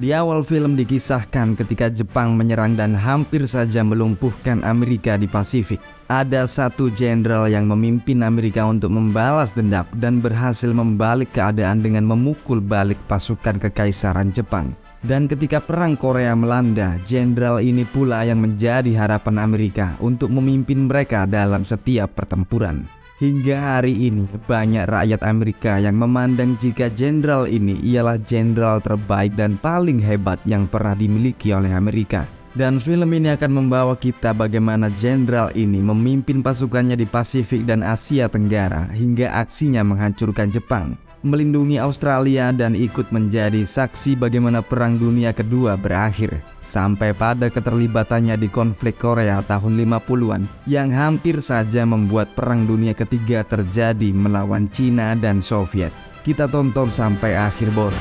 Di awal film dikisahkan ketika Jepang menyerang dan hampir saja melumpuhkan Amerika di Pasifik. Ada satu jenderal yang memimpin Amerika untuk membalas dendam dan berhasil membalik keadaan dengan memukul balik pasukan kekaisaran Jepang. Dan ketika perang Korea melanda, jenderal ini pula yang menjadi harapan Amerika untuk memimpin mereka dalam setiap pertempuran. Hingga hari ini banyak rakyat Amerika yang memandang jika jenderal ini ialah jenderal terbaik dan paling hebat yang pernah dimiliki oleh Amerika. Dan film ini akan membawa kita bagaimana jenderal ini memimpin pasukannya di Pasifik dan Asia Tenggara hingga aksinya menghancurkan Jepang, melindungi Australia dan ikut menjadi saksi bagaimana Perang Dunia Kedua berakhir, sampai pada keterlibatannya di konflik Korea tahun 50-an yang hampir saja membuat Perang Dunia Ketiga terjadi melawan Cina dan Soviet. Kita tonton sampai akhir bor.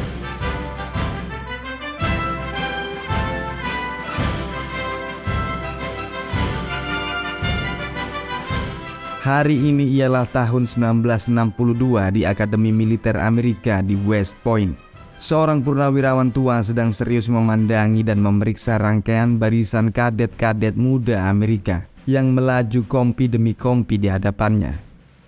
Hari ini ialah tahun 1962 di Akademi Militer Amerika di West Point. Seorang purnawirawan tua sedang serius memandangi dan memeriksa rangkaian barisan kadet-kadet muda Amerika yang melaju kompi demi kompi di hadapannya.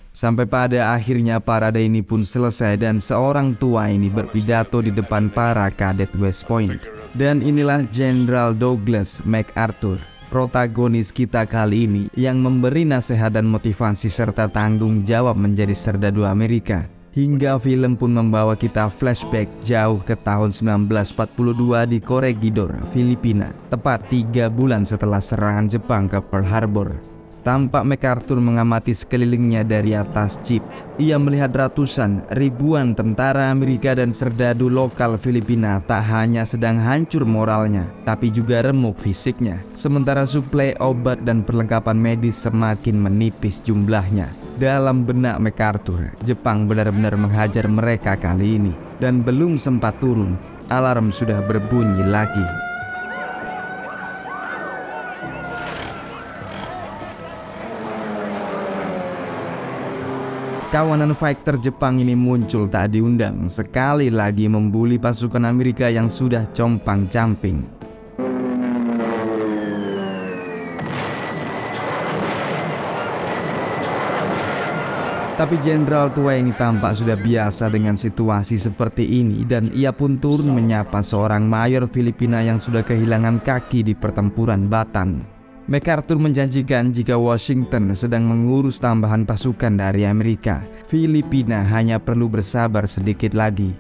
Sampai pada akhirnya parade ini pun selesai dan seorang tua ini berpidato di depan para kadet West Point. Dan inilah Jenderal Douglas MacArthur, protagonis kita kali ini, yang memberi nasihat dan motivasi serta tanggung jawab menjadi serdadu Amerika. Hingga film pun membawa kita flashback jauh ke tahun 1942 di Corregidor, Filipina, tepat 3 bulan setelah serangan Jepang ke Pearl Harbor. Tampak MacArthur mengamati sekelilingnya dari atas jeep. Ia melihat ratusan, ribuan tentara Amerika dan serdadu lokal Filipina tak hanya sedang hancur moralnya, tapi juga remuk fisiknya. Sementara suplai obat dan perlengkapan medis semakin menipis jumlahnya. Dalam benak MacArthur, Jepang benar-benar menghajar mereka kali ini. Dan belum sempat turun, alarm sudah berbunyi lagi. Kawanan fighter Jepang ini muncul tak diundang, sekali lagi membuli pasukan Amerika yang sudah compang-camping. Tapi jenderal tua ini tampak sudah biasa dengan situasi seperti ini dan ia pun turun menyapa seorang mayor Filipina yang sudah kehilangan kaki di pertempuran Bataan. MacArthur menjanjikan jika Washington sedang mengurus tambahan pasukan dari Amerika, Filipina hanya perlu bersabar sedikit lagi.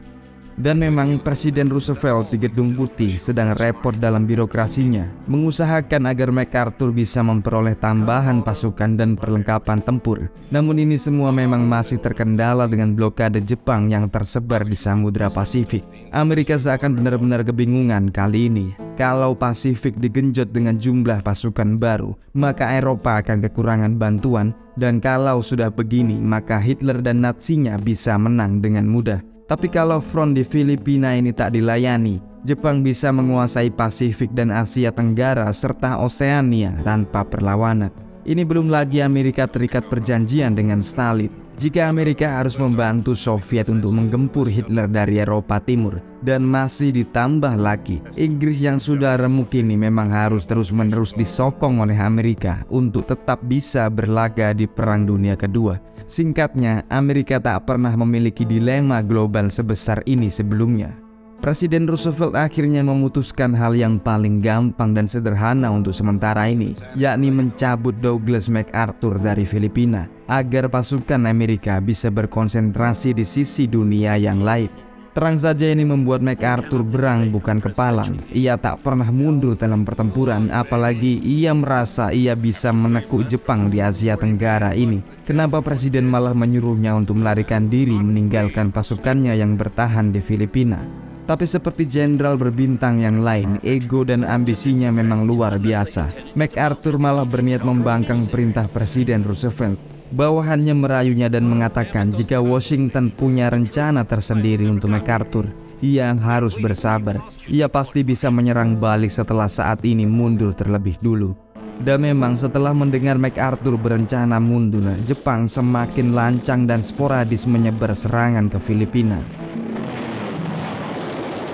Dan memang Presiden Roosevelt di Gedung Putih sedang repot dalam birokrasinya, mengusahakan agar MacArthur bisa memperoleh tambahan pasukan dan perlengkapan tempur. Namun ini semua memang masih terkendala dengan blokade Jepang yang tersebar di Samudra Pasifik. Amerika seakan benar-benar kebingungan kali ini. Kalau Pasifik digenjot dengan jumlah pasukan baru, maka Eropa akan kekurangan bantuan, dan kalau sudah begini, maka Hitler dan Natsinya bisa menang dengan mudah. Tapi kalau front di Filipina ini tak dilayani, Jepang bisa menguasai Pasifik dan Asia Tenggara serta Oseania tanpa perlawanan. Ini belum lagi Amerika terikat perjanjian dengan Stalin. Jika Amerika harus membantu Soviet untuk menggempur Hitler dari Eropa Timur, dan masih ditambah lagi Inggris yang sudah remuk ini memang harus terus-menerus disokong oleh Amerika untuk tetap bisa berlaga di Perang Dunia Kedua. Singkatnya, Amerika tak pernah memiliki dilema global sebesar ini sebelumnya. Presiden Roosevelt akhirnya memutuskan hal yang paling gampang dan sederhana untuk sementara ini, yakni mencabut Douglas MacArthur dari Filipina agar pasukan Amerika bisa berkonsentrasi di sisi dunia yang lain. Terang saja ini membuat MacArthur berang bukan kepalang. Ia tak pernah mundur dalam pertempuran, apalagi ia merasa ia bisa menekuk Jepang di Asia Tenggara ini. Kenapa presiden malah menyuruhnya untuk melarikan diri meninggalkan pasukannya yang bertahan di Filipina? Tapi seperti jenderal berbintang yang lain, ego dan ambisinya memang luar biasa. MacArthur malah berniat membangkang perintah Presiden Roosevelt. Bawahannya merayunya dan mengatakan jika Washington punya rencana tersendiri untuk MacArthur, ia harus bersabar. Ia pasti bisa menyerang balik setelah saat ini mundur terlebih dulu. Dan memang setelah mendengar MacArthur berencana mundur, Jepang semakin lancang dan sporadis menyebar serangan ke Filipina.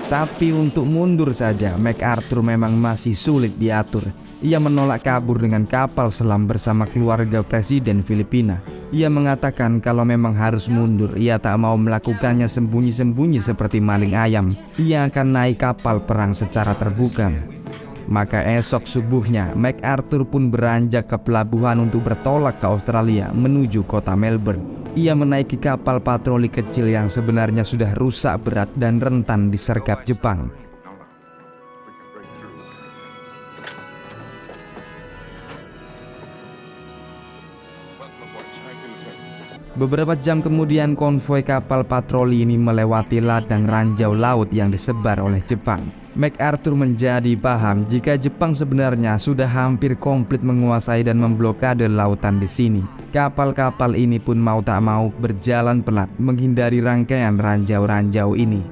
Tapi untuk mundur saja, MacArthur memang masih sulit diatur. Ia menolak kabur dengan kapal selam bersama keluarga Presiden Filipina. Ia mengatakan kalau memang harus mundur, ia tak mau melakukannya sembunyi-sembunyi seperti maling ayam. Ia akan naik kapal perang secara terbuka. Maka esok subuhnya, MacArthur pun beranjak ke pelabuhan untuk bertolak ke Australia menuju kota Melbourne. Ia menaiki kapal patroli kecil yang sebenarnya sudah rusak berat dan rentan disergap Jepang. Beberapa jam kemudian konvoi kapal patroli ini melewati ladang ranjau laut yang disebar oleh Jepang. MacArthur menjadi paham jika Jepang sebenarnya sudah hampir komplit menguasai dan memblokade lautan di sini. Kapal-kapal ini pun mau tak mau berjalan pelan menghindari rangkaian ranjau-ranjau ini.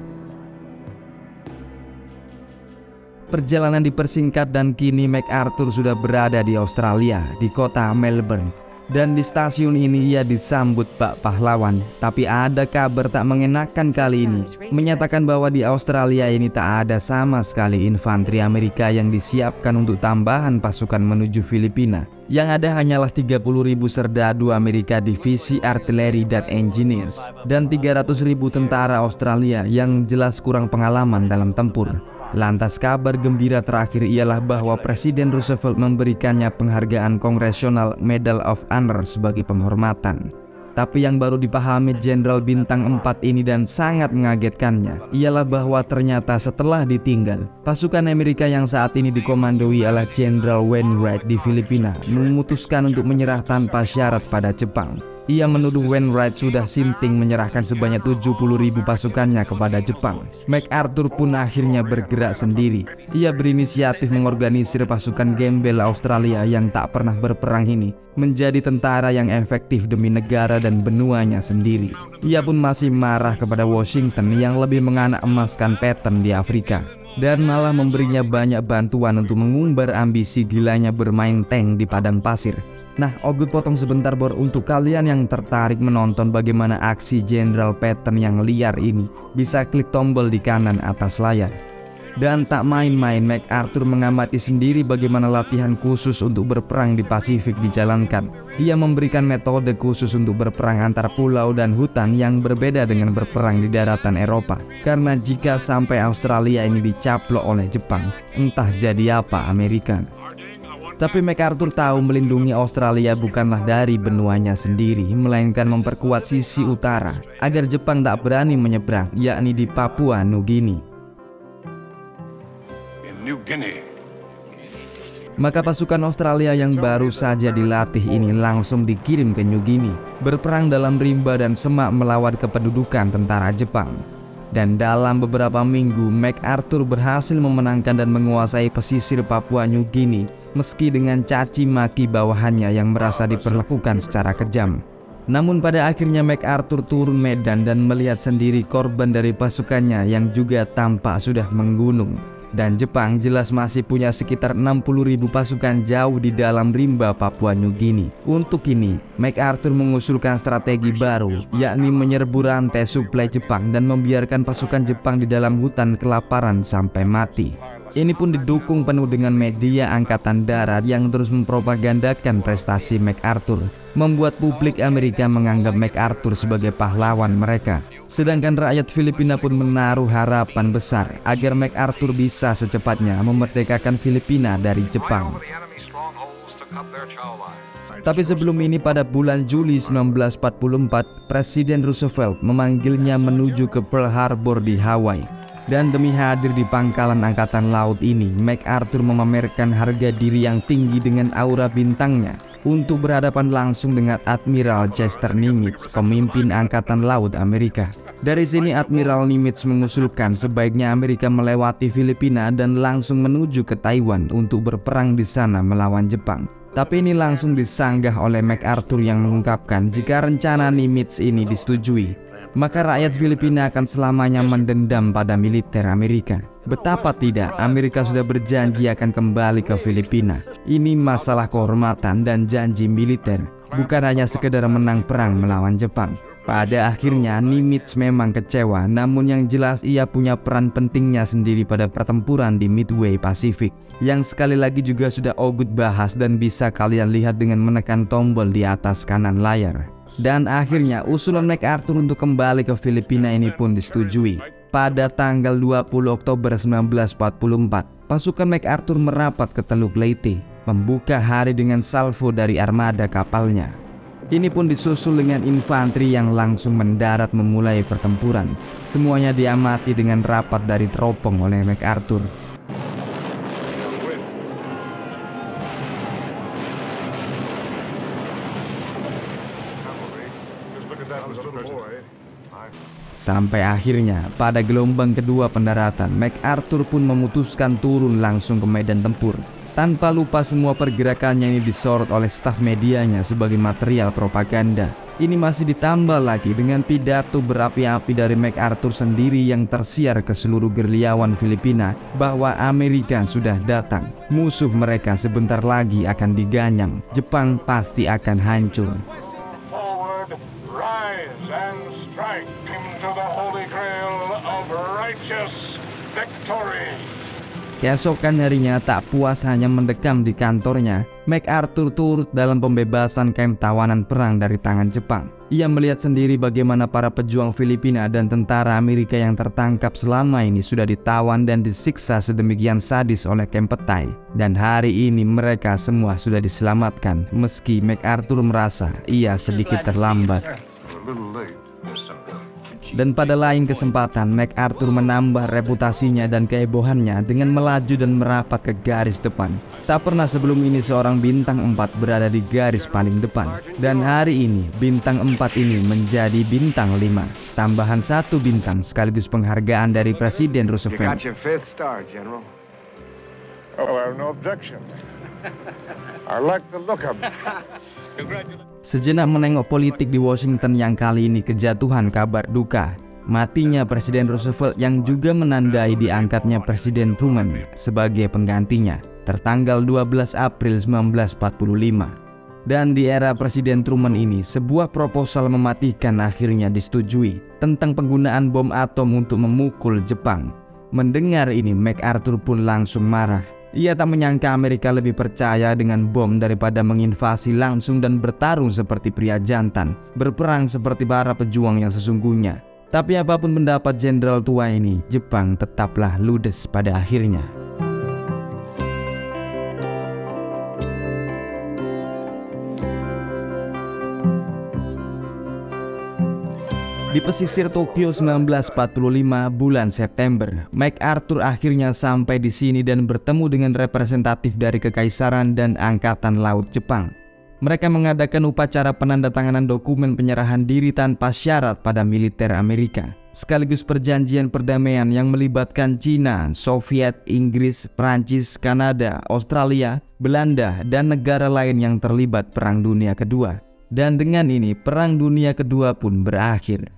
Perjalanan dipersingkat dan kini MacArthur sudah berada di Australia, di kota Melbourne. Dan di stasiun ini ia disambut bak pahlawan. Tapi ada kabar tak mengenakan kali ini, menyatakan bahwa di Australia ini tak ada sama sekali infanteri Amerika yang disiapkan untuk tambahan pasukan menuju Filipina. Yang ada hanyalah 30.000 serdadu Amerika divisi artileri dan engineers, dan 300.000 tentara Australia yang jelas kurang pengalaman dalam tempur. Lantas kabar gembira terakhir ialah bahwa Presiden Roosevelt memberikannya penghargaan Congressional Medal of Honor sebagai penghormatan. Tapi yang baru dipahami Jenderal Bintang 4 ini dan sangat mengagetkannya ialah bahwa ternyata setelah ditinggal, pasukan Amerika yang saat ini dikomandoi oleh Jenderal Wainwright di Filipina memutuskan untuk menyerah tanpa syarat pada Jepang. Ia menuduh Wainwright sudah sinting menyerahkan sebanyak 70.000 pasukannya kepada Jepang. MacArthur pun akhirnya bergerak sendiri. Ia berinisiatif mengorganisir pasukan gembel Australia yang tak pernah berperang ini menjadi tentara yang efektif demi negara dan benuanya sendiri. Ia pun masih marah kepada Washington yang lebih menganak emaskan Patton di Afrika dan malah memberinya banyak bantuan untuk mengumbar ambisi gilanya bermain tank di padang pasir. Nah, Ogut potong sebentar Bor untuk kalian yang tertarik menonton bagaimana aksi Jenderal Patton yang liar ini. Bisa klik tombol di kanan atas layar. Dan tak main-main, MacArthur mengamati sendiri bagaimana latihan khusus untuk berperang di Pasifik dijalankan. Ia memberikan metode khusus untuk berperang antar pulau dan hutan yang berbeda dengan berperang di daratan Eropa. Karena jika sampai Australia ini dicaplok oleh Jepang, entah jadi apa Amerika. Tapi MacArthur tahu melindungi Australia bukanlah dari benuanya sendiri, melainkan memperkuat sisi utara agar Jepang tak berani menyeberang, yakni di Papua New Guinea. Maka pasukan Australia yang baru saja dilatih ini langsung dikirim ke New Guinea, berperang dalam rimba dan semak melawan kependudukan tentara Jepang. Dan dalam beberapa minggu, MacArthur berhasil memenangkan dan menguasai pesisir Papua New Guinea, meski dengan caci maki bawahannya yang merasa diperlakukan secara kejam. Namun pada akhirnya MacArthur turun medan dan melihat sendiri korban dari pasukannya yang juga tampak sudah menggunung. Dan Jepang jelas masih punya sekitar 60.000 pasukan jauh di dalam rimba Papua New Guinea. Untuk ini, MacArthur mengusulkan strategi baru, yakni menyerbu rantai suplai Jepang dan membiarkan pasukan Jepang di dalam hutan kelaparan sampai mati. Ini pun didukung penuh dengan media angkatan darat yang terus mempropagandakan prestasi MacArthur, membuat publik Amerika menganggap MacArthur sebagai pahlawan mereka. Sedangkan rakyat Filipina pun menaruh harapan besar agar MacArthur bisa secepatnya memerdekakan Filipina dari Jepang. Tapi sebelum ini pada bulan Juli 1944, Presiden Roosevelt memanggilnya menuju ke Pearl Harbor di Hawaii. Dan demi hadir di pangkalan angkatan laut ini, MacArthur memamerkan harga diri yang tinggi dengan aura bintangnya untuk berhadapan langsung dengan Admiral Chester Nimitz, pemimpin angkatan laut Amerika. Dari sini Admiral Nimitz mengusulkan sebaiknya Amerika melewati Filipina dan langsung menuju ke Taiwan untuk berperang di sana melawan Jepang. Tapi ini langsung disanggah oleh MacArthur yang mengungkapkan jika rencana Nimitz ini disetujui, maka rakyat Filipina akan selamanya mendendam pada militer Amerika. Betapa tidak, Amerika sudah berjanji akan kembali ke Filipina. Ini masalah kehormatan dan janji militer, bukan hanya sekedar menang perang melawan Jepang. Pada akhirnya Nimitz memang kecewa, namun yang jelas ia punya peran pentingnya sendiri pada pertempuran di Midway Pasifik, yang sekali lagi juga sudah Ogut bahas dan bisa kalian lihat dengan menekan tombol di atas kanan layar. Dan akhirnya usulan MacArthur untuk kembali ke Filipina ini pun disetujui. Pada tanggal 20 Oktober 1944, pasukan MacArthur merapat ke Teluk Leyte, membuka hari dengan salvo dari armada kapalnya. Ini pun disusul dengan infanteri yang langsung mendarat memulai pertempuran. Semuanya diamati dengan rapat dari teropong oleh MacArthur. Sampai akhirnya pada gelombang kedua pendaratan, MacArthur pun memutuskan turun langsung ke medan tempur. Tanpa lupa semua pergerakannya ini disorot oleh staf medianya sebagai material propaganda. Ini masih ditambah lagi dengan pidato berapi-api dari MacArthur sendiri yang tersiar ke seluruh gerilyawan Filipina bahwa Amerika sudah datang. Musuh mereka sebentar lagi akan diganyang. Jepang pasti akan hancur. Keesokan harinya, tak puas hanya mendekam di kantornya, MacArthur turut dalam pembebasan kamp tawanan perang dari tangan Jepang. Ia melihat sendiri bagaimana para pejuang Filipina dan tentara Amerika yang tertangkap selama ini sudah ditawan dan disiksa sedemikian sadis oleh kamp petai. Dan hari ini mereka semua sudah diselamatkan, meski MacArthur merasa ia sedikit terlambat. Dan pada lain kesempatan, MacArthur menambah reputasinya dan kehebohannya dengan melaju dan merapat ke garis depan. Tak pernah sebelum ini seorang bintang 4 berada di garis paling depan. Dan hari ini, bintang 4 ini menjadi bintang 5. Tambahan 1 bintang sekaligus penghargaan dari Presiden Roosevelt. Sejenak menengok politik di Washington yang kali ini kejatuhan kabar duka. Matinya Presiden Roosevelt yang juga menandai diangkatnya Presiden Truman sebagai penggantinya tertanggal 12 April 1945. Dan di era Presiden Truman ini, sebuah proposal mematikan akhirnya disetujui tentang penggunaan bom atom untuk memukul Jepang. Mendengar ini, MacArthur pun langsung marah. Ia tak menyangka Amerika lebih percaya dengan bom daripada menginvasi langsung dan bertarung seperti pria jantan, berperang seperti para pejuang yang sesungguhnya. Tapi apapun pendapat jenderal tua ini, Jepang tetaplah ludes pada akhirnya. Di pesisir Tokyo 1945 bulan September, MacArthur akhirnya sampai di sini dan bertemu dengan representatif dari Kekaisaran dan Angkatan Laut Jepang. Mereka mengadakan upacara penandatanganan dokumen penyerahan diri tanpa syarat pada militer Amerika, sekaligus perjanjian perdamaian yang melibatkan Cina, Soviet, Inggris, Prancis, Kanada, Australia, Belanda, dan negara lain yang terlibat Perang Dunia Kedua. Dan dengan ini, Perang Dunia Kedua pun berakhir.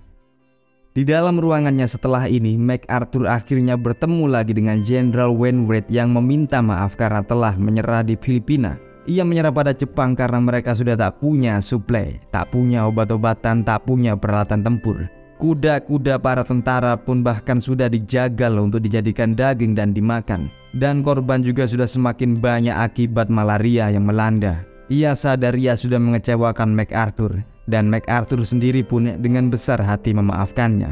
Di dalam ruangannya setelah ini, MacArthur akhirnya bertemu lagi dengan Jenderal Wainwright yang meminta maaf karena telah menyerah di Filipina. Ia menyerah pada Jepang karena mereka sudah tak punya suplai, tak punya obat-obatan, tak punya peralatan tempur. Kuda-kuda para tentara pun bahkan sudah dijagal untuk dijadikan daging dan dimakan. Dan korban juga sudah semakin banyak akibat malaria yang melanda. Ia sadar ia sudah mengecewakan MacArthur, dan MacArthur sendiri pun dengan besar hati memaafkannya.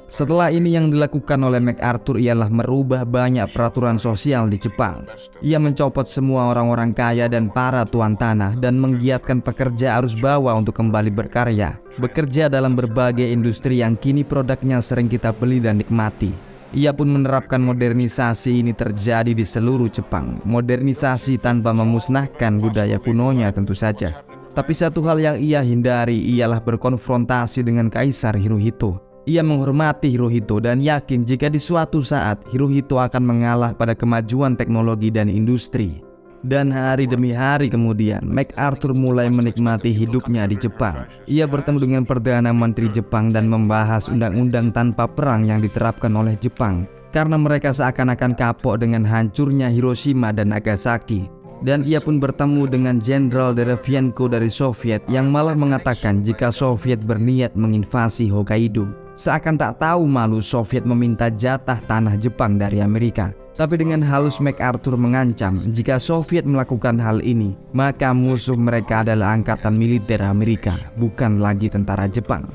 Setelah ini yang dilakukan oleh MacArthur ialah merubah banyak peraturan sosial di Jepang. Ia mencopot semua orang-orang kaya dan para tuan tanah dan menggiatkan pekerja arus bawah untuk kembali berkarya, bekerja dalam berbagai industri yang kini produknya sering kita beli dan nikmati. Ia pun menerapkan modernisasi ini terjadi di seluruh Jepang. Modernisasi tanpa memusnahkan budaya kunonya tentu saja. Tapi satu hal yang ia hindari ialah berkonfrontasi dengan Kaisar Hirohito. Ia menghormati Hirohito dan yakin jika di suatu saat Hirohito akan mengalah pada kemajuan teknologi dan industri. Dan hari demi hari kemudian, MacArthur mulai menikmati hidupnya di Jepang. Ia bertemu dengan Perdana Menteri Jepang dan membahas undang-undang tanpa perang yang diterapkan oleh Jepang, karena mereka seakan-akan kapok dengan hancurnya Hiroshima dan Nagasaki. Dan ia pun bertemu dengan Jenderal Derevienko dari Soviet yang malah mengatakan jika Soviet berniat menginvasi Hokkaido. Seakan tak tahu malu Soviet meminta jatah tanah Jepang dari Amerika. Tapi dengan halus MacArthur mengancam jika Soviet melakukan hal ini, maka musuh mereka adalah angkatan militer Amerika, bukan lagi tentara Jepang.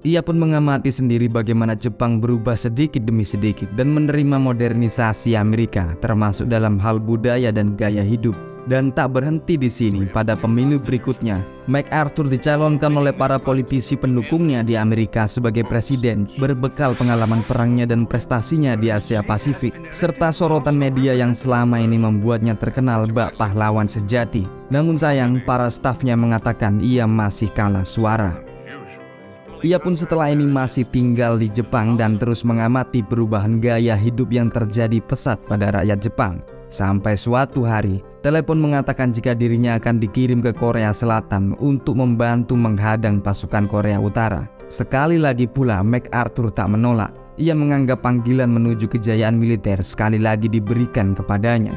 Ia pun mengamati sendiri bagaimana Jepang berubah sedikit demi sedikit dan menerima modernisasi Amerika, termasuk dalam hal budaya dan gaya hidup. Dan tak berhenti di sini, pada pemilu berikutnya, MacArthur dicalonkan oleh para politisi pendukungnya di Amerika sebagai presiden, berbekal pengalaman perangnya dan prestasinya di Asia Pasifik, serta sorotan media yang selama ini membuatnya terkenal bak pahlawan sejati. Namun sayang, para stafnya mengatakan ia masih kalah suara. Ia pun setelah ini masih tinggal di Jepang dan terus mengamati perubahan gaya hidup yang terjadi pesat pada rakyat Jepang. Sampai suatu hari, telepon mengatakan jika dirinya akan dikirim ke Korea Selatan untuk membantu menghadang pasukan Korea Utara. Sekali lagi pula MacArthur tak menolak. Ia menganggap panggilan menuju kejayaan militer sekali lagi diberikan kepadanya.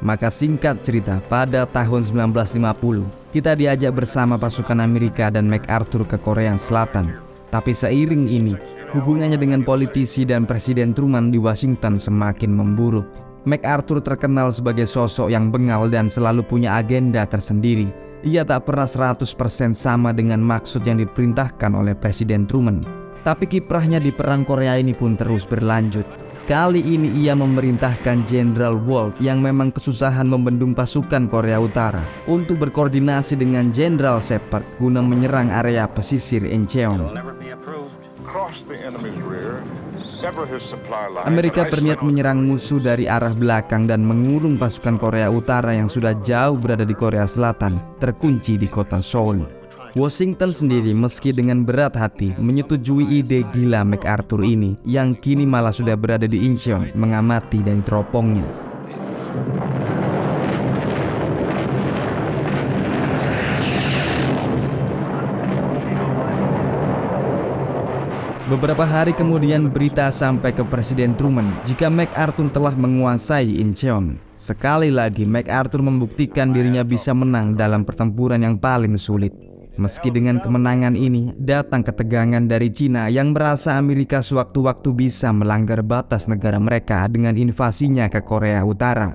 Maka singkat cerita, pada tahun 1950, kita diajak bersama pasukan Amerika dan MacArthur ke Korea Selatan. Tapi seiring ini, hubungannya dengan politisi dan Presiden Truman di Washington semakin memburuk. MacArthur terkenal sebagai sosok yang bengal dan selalu punya agenda tersendiri. Ia tak pernah 100% sama dengan maksud yang diperintahkan oleh Presiden Truman. Tapi kiprahnya di Perang Korea ini pun terus berlanjut. Kali ini ia memerintahkan Jenderal Walt yang memang kesusahan membendung pasukan Korea Utara untuk berkoordinasi dengan Jenderal Shepard guna menyerang area pesisir Incheon. Amerika berniat menyerang musuh dari arah belakang dan mengurung pasukan Korea Utara yang sudah jauh berada di Korea Selatan, terkunci di kota Seoul. Washington sendiri meski dengan berat hati menyetujui ide gila MacArthur ini, yang kini malah sudah berada di Incheon mengamati dari teropongnya. Beberapa hari kemudian berita sampai ke Presiden Truman jika MacArthur telah menguasai Incheon. Sekali lagi MacArthur membuktikan dirinya bisa menang dalam pertempuran yang paling sulit. Meski dengan kemenangan ini, datang ketegangan dari Cina yang merasa Amerika sewaktu-waktu bisa melanggar batas negara mereka dengan invasinya ke Korea Utara.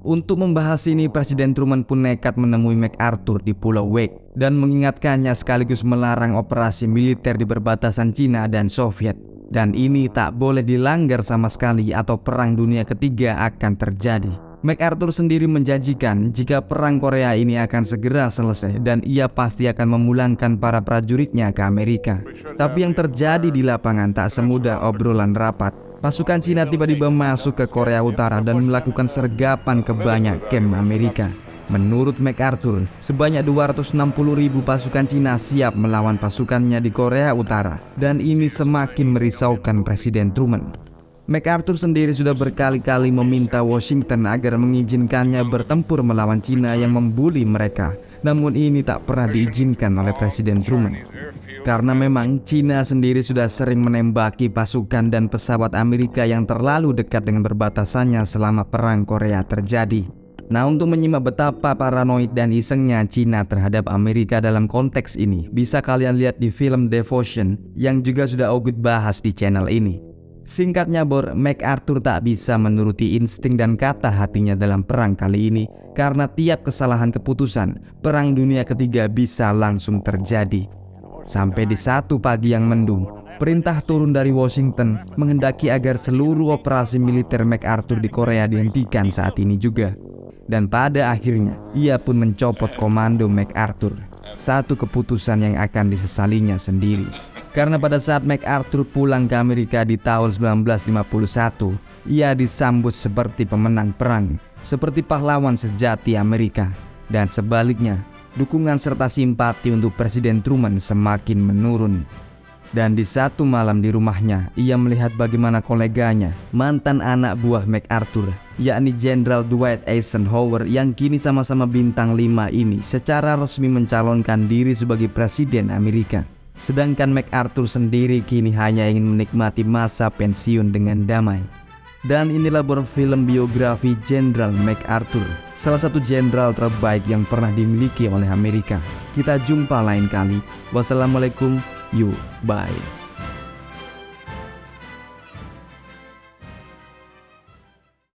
Untuk membahas ini, Presiden Truman pun nekat menemui MacArthur di Pulau Wake dan mengingatkannya sekaligus melarang operasi militer di perbatasan Cina dan Soviet. Dan ini tak boleh dilanggar sama sekali atau Perang Dunia Ketiga akan terjadi. MacArthur sendiri menjanjikan jika Perang Korea ini akan segera selesai dan ia pasti akan memulangkan para prajuritnya ke Amerika. Tapi yang terjadi di lapangan tak semudah obrolan rapat. Pasukan Cina tiba-tiba masuk ke Korea Utara dan melakukan sergapan ke banyak kamp Amerika. Menurut MacArthur, sebanyak 260.000 pasukan Cina siap melawan pasukannya di Korea Utara, dan ini semakin merisaukan Presiden Truman. MacArthur sendiri sudah berkali-kali meminta Washington agar mengizinkannya bertempur melawan Cina yang membuli mereka, namun ini tak pernah diizinkan oleh Presiden Truman. Karena memang Cina sendiri sudah sering menembaki pasukan dan pesawat Amerika yang terlalu dekat dengan perbatasannya selama Perang Korea terjadi. Nah, untuk menyimak betapa paranoid dan isengnya Cina terhadap Amerika dalam konteks ini, bisa kalian lihat di film Devotion yang juga sudah Ogut bahas di channel ini. Singkatnya Bor, MacArthur tak bisa menuruti insting dan kata hatinya dalam perang kali ini karena tiap kesalahan keputusan, Perang Dunia Ketiga bisa langsung terjadi. Sampai di satu pagi yang mendung, perintah turun dari Washington menghendaki agar seluruh operasi militer MacArthur di Korea dihentikan saat ini juga. Dan pada akhirnya, ia pun mencopot komando MacArthur. Satu keputusan yang akan disesalinya sendiri. Karena pada saat MacArthur pulang ke Amerika di tahun 1951, ia disambut seperti pemenang perang, seperti pahlawan sejati Amerika. Dan sebaliknya, dukungan serta simpati untuk Presiden Truman semakin menurun. Dan di satu malam di rumahnya, ia melihat bagaimana koleganya, mantan anak buah MacArthur, yakni Jenderal Dwight Eisenhower yang kini sama-sama bintang 5 ini secara resmi mencalonkan diri sebagai Presiden Amerika. Sedangkan MacArthur sendiri kini hanya ingin menikmati masa pensiun dengan damai. Dan inilah film biografi Jenderal MacArthur, salah satu jenderal terbaik yang pernah dimiliki oleh Amerika. Kita jumpa lain kali. Wassalamualaikum, bye.